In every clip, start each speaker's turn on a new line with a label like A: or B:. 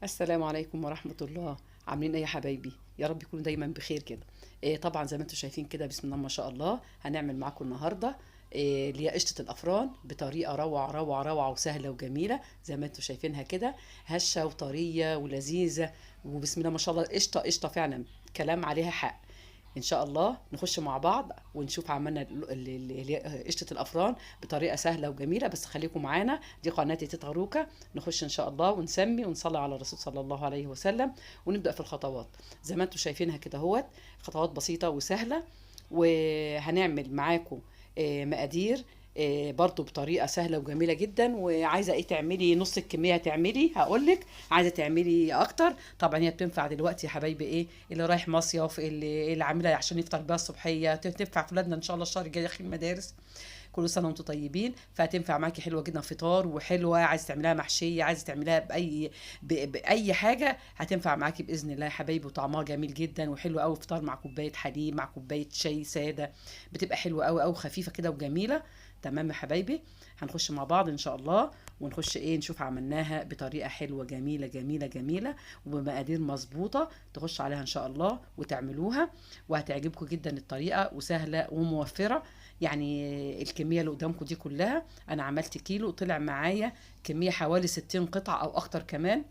A: السلام عليكم ورحمة الله. عاملين ايه يا حبايبي؟ يا رب يكونوا دايما بخير كده. طبعا زي ما انتم شايفين كده، بسم الله ما شاء الله، هنعمل معاكم النهارده اللي هي قشطة الأفران بطريقة روعة روعة روعة وسهلة وجميلة زي ما انتم شايفينها كده، هشة وطرية ولذيذة. وبسم الله ما شاء الله، قشطة قشطة فعلا، كلام عليها حق. ان شاء الله نخش مع بعض ونشوف عملنا اللي هي قشطه الافران بطريقه سهله وجميله. بس خليكم معانا، دي قناتي تيتا روكا. نخش ان شاء الله ونسمي ونصلي على الرسول صلى الله عليه وسلم، ونبدا في الخطوات زي ما انتم شايفينها كده اهوت. خطوات بسيطه وسهله، وهنعمل معاكم مقادير برضو بطريقه سهله وجميله جدا. وعايزه ايه تعملي نص الكميه تعملي، هقولك. عايزه تعملي اكتر طبعا هي بتنفع دلوقتي يا حبايبي، ايه اللي رايح مصيف، اللي عاملها عشان يفطر بيها الصبحيه، تنفع في ولادنا ان شاء الله الشهر الجاي داخل المدارس. كل سنه وانتم طيبين. فهتنفع معاكي حلوه جدا، فطار وحلوه، عايزه تعمليها محشيه، عايزه تعمليها باي حاجه هتنفع معاكي باذن الله يا حبايبي. وطعمها جميل جدا وحلو قوي، فطار مع كوبايه حليب مع كوبايه شاي ساده، بتبقى حلوه قوي قوي، خفيفه كده وجميله. تمام يا حبايبي. هنخش مع بعض ان شاء الله، ونخش نشوف عملناها بطريقه حلوه جميله جميله جميله، وبمقادير مظبوطه تخش عليها ان شاء الله وتعملوها. وهتعجبكم جدا الطريقه، وسهله وموفره. يعني الكميه اللي قدامكم دي كلها، انا عملت كيلو طلع معايا كميه حوالي 60 قطعه او اكتر كمان.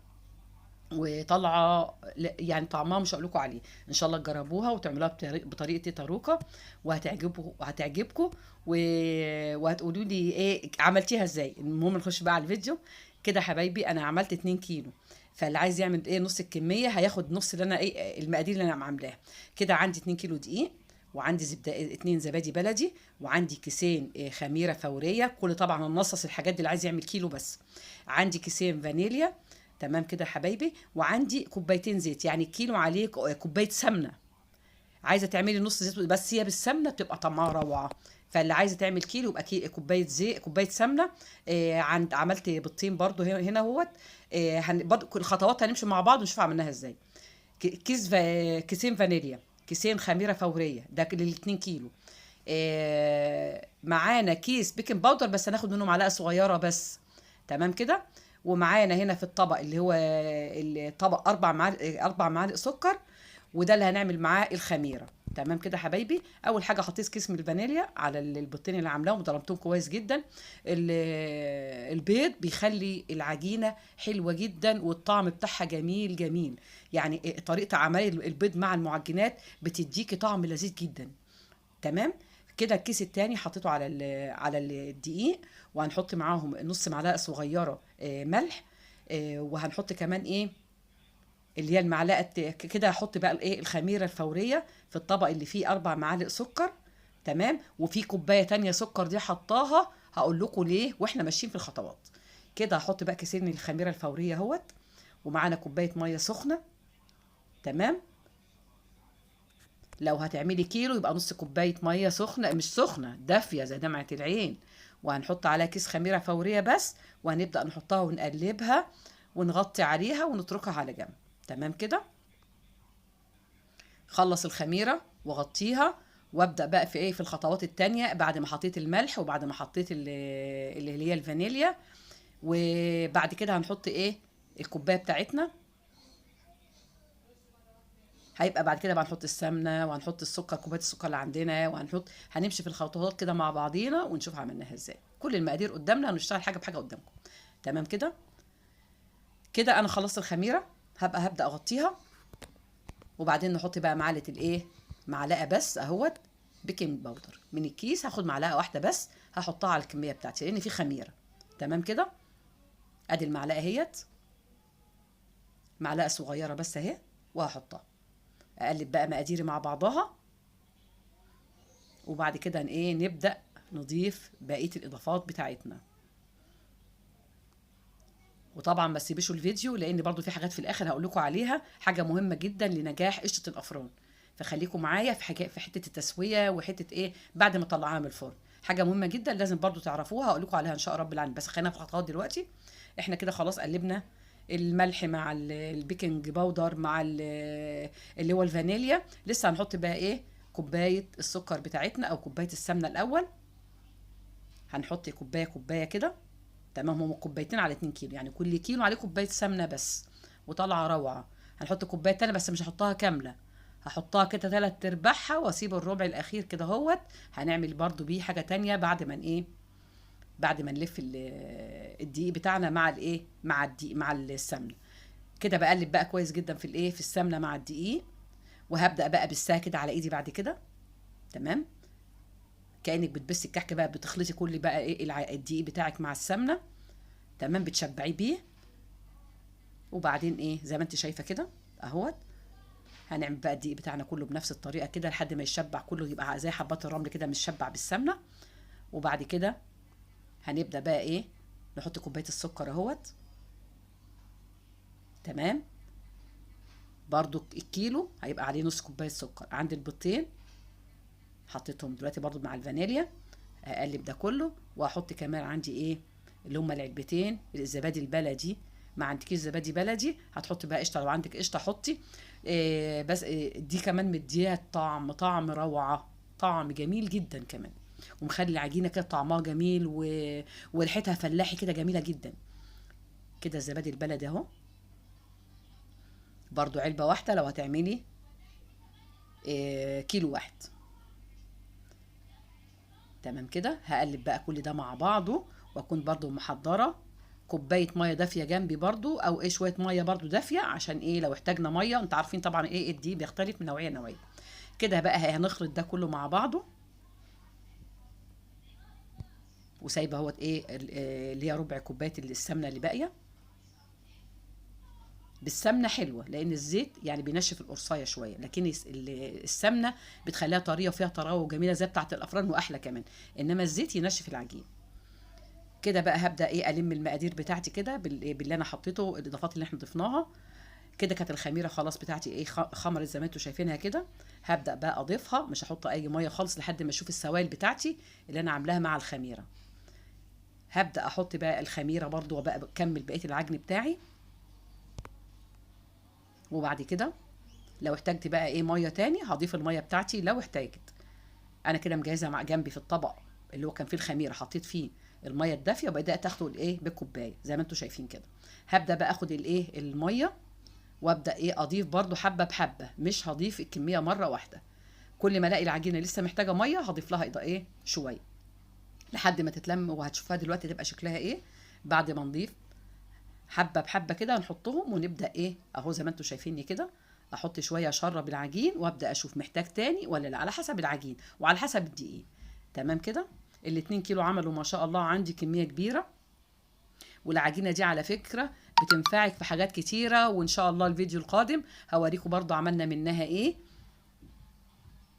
A: وطالعه يعني طعمها مش هقول لكم عليه. ان شاء الله تجربوها وتعملوها بطريقه تيتا روكا، وهتعجبكم وهتقولوا لي ايه عملتيها ازاي. المهم نخش بقى على الفيديو. كده حبايبي انا عملت 2 كيلو، فاللي عايز يعمل نص الكميه هياخد نص اللي انا المقادير اللي انا عاملاها. كده عندي 2 كيلو دقيق، وعندي زبده 2 زبادي بلدي، وعندي كيسين خميره فوريه. كل طبعا ننصص الحاجات دي اللي عايز يعمل كيلو بس. عندي كيسين فانيليا. تمام كده يا حبايبي. وعندي كوبايتين زيت، يعني كيلو عليه كوبايه سمنه. عايزه تعملي نص زيت بس، هي بالسمنه بتبقى طعمها روعه. فاللي عايزه تعمل كيلو يبقى كوبايه زيت كوبايه سمنه. عملت بيضتين برضو هنا اهوت. برضو الخطوات هنمشي مع بعض ونشوف عملناها ازاي. كيسين فانيليا، كيسين خميره فوريه، ده لل2 كيلو. معانا كيس بيكنج باودر، بس هناخد منه معلقه صغيره بس. تمام كده. ومعانا هنا في الطبق اللي هو الطبق 4 معالق سكر. وده اللي هنعمل معاه الخميره. تمام كده حبايبي. اول حاجه حطيت كيس من الفانيليا على البيضتين اللي عاملاهم وضربتهم كويس جدا. البيض بيخلي العجينه حلوه جدا، والطعم بتاعها جميل جميل. يعني طريقه عمل البيض مع المعجنات بتديكي طعم لذيذ جدا. تمام. كده الكيس التاني حطيته على الدقيق. وهنحط معاهم نص معلقه صغيره ملح. وهنحط كمان اللي هي المعلقه كده. هحط بقى الخميره الفوريه في الطبق اللي فيه 4 معالق سكر. تمام. وفي كوبايه تانية سكر دي حطاها، هقول لكم ليه واحنا ماشيين في الخطوات. كده هحط بقى كيسين الخميره الفوريه اهوت. ومعانا كوبايه ميه سخنه. تمام. لو هتعملي كيلو يبقى نص كوبايه ميه سخنه، مش سخنه دافيه زي دمعه العين. وهنحط عليها كيس خميره فوريه بس. وهنبدا نحطها ونقلبها، ونغطي عليها ونتركها على جنب. تمام كده. خلص الخميره وغطيها. وابدا بقى في في الخطوات التانية، بعد ما حطيت الملح وبعد ما حطيت اللي هي الفانيليا. وبعد كده هنحط الكوبايه بتاعتنا. هيبقى بعد كده بقى نحط السمنه وهنحط السكر، كوبايه السكر اللي عندنا، هنمشي في الخطوات كده مع بعضينا ونشوف عملناها ازاي. كل المقادير قدامنا ونشتغل حاجه بحاجه قدامكم. تمام كده. كده انا خلصت الخميره. هبدا اغطيها. وبعدين نحط بقى معلقه بس اهوت بيكنج باودر من الكيس. هاخد معلقه واحده بس، هحطها على الكميه بتاعتي لان في خميره. تمام كده. ادي المعلقه اهيت، معلقه صغيره بس اهي، وهحطها. اقلب بقى مقاديري مع بعضها. وبعد كده نبدأ نضيف بقية الإضافات بتاعتنا. وطبعا ما تسيبوش الفيديو، لأن برضو في حاجات في الآخر هقول لكم عليها، حاجة مهمة جدا لنجاح قشطة الأفران. فخليكم معايا في حتة التسوية، وحتة بعد ما طلعها من الفرن. حاجة مهمة جدا لازم برضو تعرفوها، هقول لكم عليها إن شاء رب العالمين. بس خلينا في الخطوات دلوقتي. احنا كده خلاص قلبنا الملح مع البيكنج باودر مع اللي هو الفانيليا. لسه هنحط بقى كوبايه السكر بتاعتنا او كوبايه السمنه الاول. هنحط كوبايه كوبايه كده. تمام. هم كوبايتين على 2 كيلو، يعني كل كيلو عليه كوبايه سمنه بس. وطالعه روعه. هنحط كوبايه تانية بس مش هحطها كامله، هحطها كده 3/4 واسيب الربع الاخير كده اهوت. هنعمل برضو بيه حاجه تانية بعد ما ايه، بعد ما نلف الدقيق بتاعنا مع الايه، مع الدقيق مع السمنه. كده بقلب بقى كويس جدا في الايه، في السمنه مع الدقيق. وهبدا بقى بالساعه كده على ايدي بعد كده. تمام. كانك بتبسي الكحك بقى، بتخلطي كل بقى ايه الدقيق بتاعك مع السمنه. تمام، بتشبعيه بيه. وبعدين ايه زي ما انت شايفه كده اهوت. هنعمل بقى الدقيق بتاعنا كله بنفس الطريقه كده لحد ما يشبع كله، يبقى زي حبات الرمل كده متشبع بالسمنه. وبعد كده هنبدا بقى ايه، نحط كوبايه السكر اهوت. تمام. برضو الكيلو هيبقى عليه نص كوبايه سكر. عندي البيضتين حطيتهم دلوقتي برضو مع الفانيليا. اقلب ده كله واحط كمان عندي ايه، اللي هما العلبتين الزبادي البلدي. ما عندكيش زبادي بلدي هتحطي بقى قشطه، لو عندك قشطه حطي. إيه بس إيه، دي كمان مديها طعم روعه، طعم جميل جدا كمان. ومخلي العجينه كده طعمها جميل وريحتها فلاحي كده جميله جدا. كده الزبادي البلدي اهو. برضو علبه واحده لو هتعملي إيه كيلو واحد. تمام كده. هقلب بقى كل ده مع بعضه، واكون برضو محضره كوبايه ميه دافيه جنبي برضو، او ايه شويه ميه برضو دافيه، عشان ايه لو احتاجنا ميه. انت عارفين طبعا ايه الدقيق بيختلف من نوعيه لنوعيه. كده بقى هنخلط ده كله مع بعضه. وسايبه اهوت ايه اللي هي ربع كوبايه السمنه اللي باقيه. بالسمنه حلوه، لان الزيت يعني بينشف القرصايه شويه، لكن السمنه بتخليها طريه وفيها طراوه وجميله زي بتاعه الافران واحلى كمان. انما الزيت ينشف العجين. كده بقى هبدا ايه الم المقادير بتاعتي كده باللي انا حطيته، الاضافات اللي احنا ضفناها. كده كانت الخميره خلاص بتاعتي ايه خمرت زي ما انتم شايفينها كده. هبدا بقى اضيفها، مش هحط اي ميه خالص لحد ما اشوف السوائل بتاعتي اللي انا عاملاها مع الخميره. هبدا احط بقى الخميره برضو وبقى بكمل بقيه العجن بتاعي. وبعد كده لو احتجت بقى ايه ميه تاني هضيف الميه بتاعتي لو احتاجت. انا كده مجهزه مع جنبي في الطبق اللي هو كان فيه الخميره، حطيت فيه الميه الدافيه وبدات اخده الايه بالكوبايه زي ما انتم شايفين كده. هبدا بقى اخد الايه الميه، وابدا ايه اضيف برضو حبه بحبه، مش هضيف الكميه مره واحده. كل ما الاقي العجينه لسه محتاجه ميه هضيف لها ايه شويه لحد ما تتلم. وهتشوفها دلوقتي تبقى شكلها ايه بعد ما نضيف حبه بحبه كده. نحطهم ونبدا ايه اهو زي ما انتم شايفيني كده. احط شويه اشرب العجين وابدا اشوف محتاج تاني ولا لا، على حسب العجين وعلى حسب الدقيق. تمام كده. الاتنين كيلو عملوا ما شاء الله عندي كميه كبيره. والعجينه دي على فكره بتنفعك في حاجات كتيره، وان شاء الله الفيديو القادم هوريكم برضو عملنا منها ايه.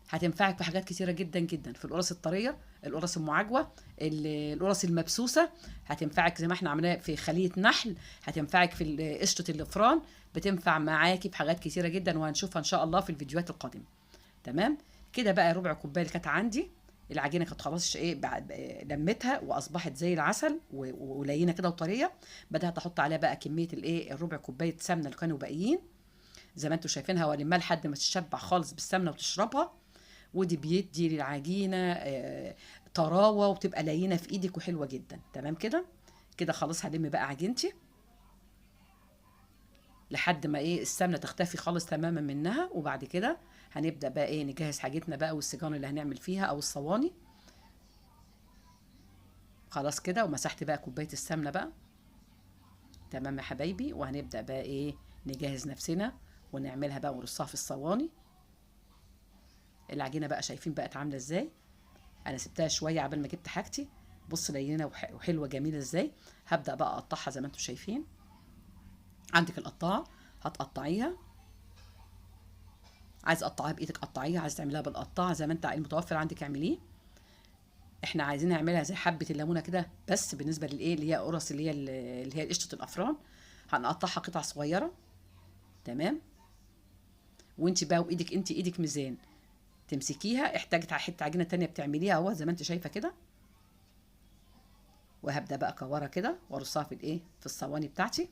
A: هتنفعك في حاجات كتيره جدا جدا، في القرص الطريه، القرص المعجوه، القرص المبسوسه. هتنفعك زي ما احنا عملناها في خليه نحل. هتنفعك في قشطه الافران. بتنفع معاكي في حاجات كتيره جدا، وهنشوفها ان شاء الله في الفيديوهات القادمه. تمام كده. بقى ربع كوبايه اللي كانت عندي العجينه كانت خلاص ايه لمتها واصبحت زي العسل ولينه كده وطريه. بدات احط عليها بقى كميه الايه الربع كوبايه سمنه اللي كانوا باقيين زي ما انتم شايفينها، والمها لحد ما تشبع خالص بالسمنه وتشربها. ودي بيدي للعجينه طراوه وبتبقى لينه في ايدك وحلوه جدا. تمام كده. كده خلاص هلم بقى عجينتي لحد ما ايه السمنه تختفي خالص تماما منها. وبعد كده هنبدا بقى ايه نجهز حاجتنا بقى والسجان اللي هنعمل فيها او الصواني. خلاص كده. ومسحت بقى كوبايه السمنه بقى. تمام يا حبايبي. وهنبدا بقى ايه نجهز نفسنا ونعملها بقى ونرصها في الصواني. العجينه بقى شايفين بقت عامله ازاي. انا سبتها شويه عبال ما جبت حاجتي. بص لينه وحلوه جميله ازاي. هبدا بقى اقطعها زي ما انتم شايفين. عندك القطاعه هتقطعيها، عايز اقطعها بايدك قطعيها، عايز تعمليها بالقطاعه زي ما انت المتوفر عندك اعمليه. احنا عايزين نعملها زي حبه الليمونه كده، بس بالنسبه للايه اللي هي قرص اللي هي قشطه الافران هنقطعها قطع صغيره. تمام. وانت بقى وايدك انت ايدك ميزان تمسكيها. احتاجت حته عجينه تانية بتعمليها اهو زي ما انت شايفه كده. وهبدا بقى اكورها كده وارصها في الايه في الصواني بتاعتي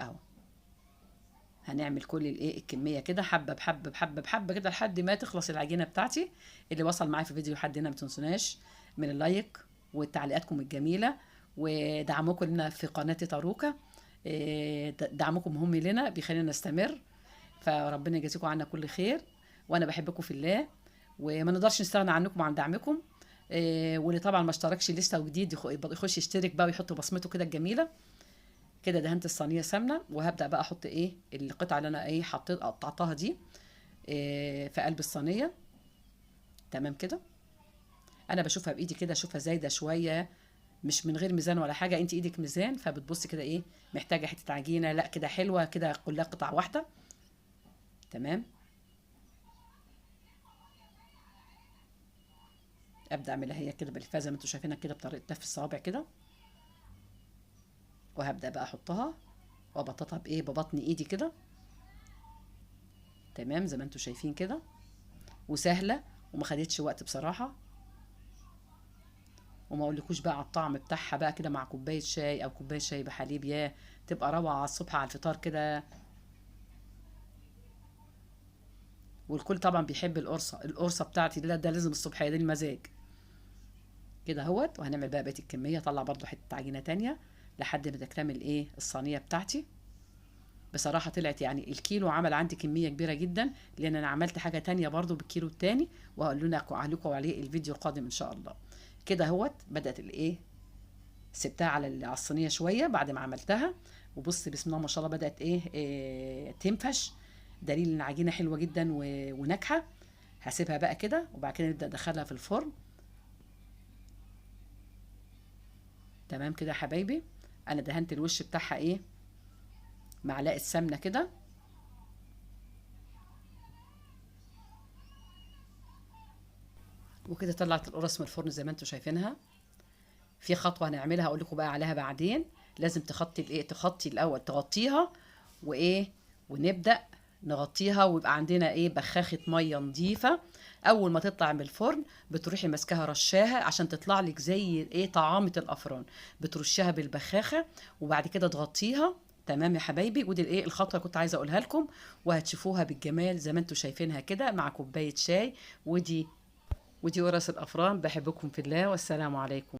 A: اهو. هنعمل كل الايه الكميه كده حبه بحبه بحبه بحبه كده لحد ما تخلص العجينه بتاعتي. اللي وصل معايا في الفيديو لحد هنا ما تنسوناش من اللايك وتعليقاتكم الجميله ودعمكم لنا في قناه تاروكا. دعمكم مهم لنا، بيخلينا نستمر. فربنا يجازيكم عنا كل خير، وانا بحبكم في الله، وما نقدرش نستغنى عنكم وعن دعمكم. واللي طبعا ما اشتركش لسه وجديد يخش يشترك بقى ويحط بصمته كده الجميله. كده دهنت الصينيه سمنه، وهبدا بقى احط ايه القطعه اللي انا ايه حطيت قطعتها دي في قلب الصينيه. تمام كده. انا بشوفها بايدي كده، اشوفها زايده شويه، مش من غير ميزان ولا حاجه، انت ايدك ميزان، فبتبصي كده ايه محتاجه حته عجينه، لا كده حلوه كده كلها قطعه واحده. تمام. ابدا اعملها هي كده بالفازه زي ما انتم شايفينها كده بطريقه لف الصوابع كده، وهبدا بقى احطها وابططها بايه ببطن ايدي كده. تمام زي ما انتم شايفين كده، وسهله وما خدتش وقت بصراحه. وما اقولكوش بقى على الطعم بتاعها بقى كده مع كوبايه شاي او كوبايه شاي بحليب، يا تبقى روعه على الصبح على الفطار كده. والكل طبعا بيحب القرصه بتاعتي، ده لازم الصبحيه دي المزاج كده اهوت. وهنعمل بقى بقيه الكميه، اطلع برضو حته عجينه تانية لحد ما تكتمل ايه الصينيه بتاعتي. بصراحه طلعت يعني الكيلو عمل عندي كميه كبيره جدا، لان انا عملت حاجه تانية برضو بالكيلو التاني، وهقول لكم عليه الفيديو القادم ان شاء الله. كده اهوت بدات الايه، سبتها على الصينيه شويه بعد ما عملتها، وبص بسم الله ما شاء الله بدات تنفش، دليل ان العجينه حلوه جدا وناجحه. هسيبها بقى كده، وبعد كده نبدا ندخلها في الفرن. تمام كده يا حبايبي. انا دهنت الوش بتاعها ايه معلقه سمنه كده، وكده طلعت القرص من الفرن زي ما انتم شايفينها. في خطوه هنعملها اقول لكم بقى عليها بعدين، لازم تخطي الاول تغطيها وايه، ونبدا نغطيها، ويبقى عندنا ايه بخاخه ميه نظيفه. اول ما تطلع من الفرن بتروحي ماسكاها رشاها عشان تطلع لك زي ايه طعامه الافران، بترشها بالبخاخه وبعد كده تغطيها. تمام يا حبايبي، ودي الايه الخطوه اللي كنت عايزه اقولها لكم، وهتشوفوها بالجمال زي ما انتم شايفينها كده مع كوبايه شاي. ودي قرص الافران. بحبكم في الله، والسلام عليكم.